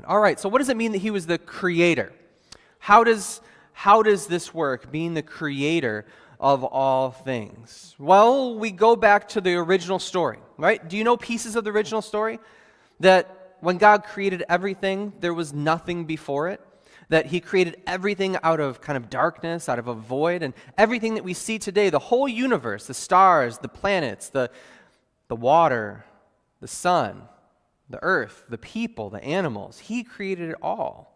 All right, so what does it mean that he was the creator? How does this work, being the creator of all things? Well, we go back to the original story, right? Do you know pieces of the original story? That when God created everything, there was nothing before it. That he created everything out of kind of darkness, out of a void, and everything that we see today, the whole universe, the stars, the planets, the water, the sun, the earth, the people, the animals, he created it all.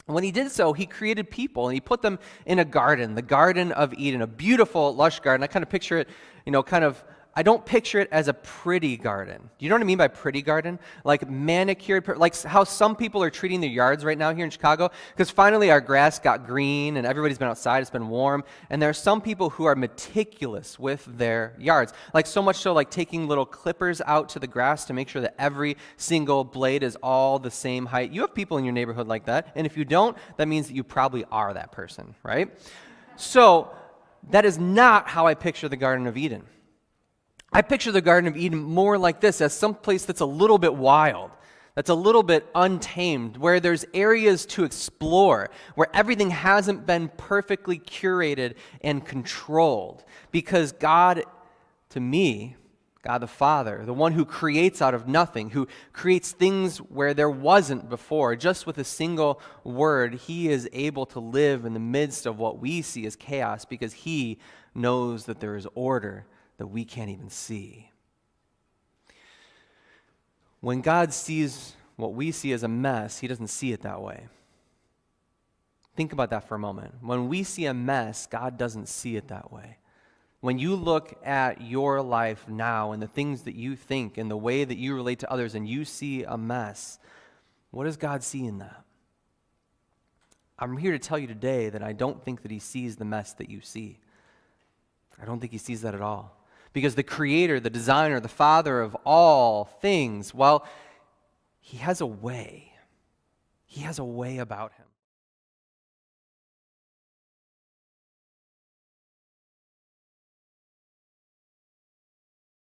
And when he did so, he created people, and he put them in a garden, the Garden of Eden, a beautiful, lush garden. I kind of picture it, I don't picture it as a pretty garden. Do you know what I mean by pretty garden? Like manicured, like how some people are treating their yards right now here in Chicago, because finally our grass got green and everybody's been outside, it's been warm, and there are some people who are meticulous with their yards. Like so much so, like taking little clippers out to the grass to make sure that every single blade is all the same height. You have people in your neighborhood like that, and if you don't, that means that you probably are that person, right? So that is not how I picture the Garden of Eden. I picture the Garden of Eden more like this, as some place that's a little bit wild, that's a little bit untamed, where there's areas to explore, where everything hasn't been perfectly curated and controlled. Because God, to me, God the Father, the one who creates out of nothing, who creates things where there wasn't before, just with a single word, he is able to live in the midst of what we see as chaos, because he knows that there is order that we can't even see. When God sees what we see as a mess, he doesn't see it that way. Think about that for a moment. When we see a mess, God doesn't see it that way. When you look at your life now and the things that you think and the way that you relate to others and you see a mess, what does God see in that? I'm here to tell you today that I don't think that he sees the mess that you see. I don't think he sees that at all. Because the creator, the designer, the father of all things, well, he has a way. He has a way about him.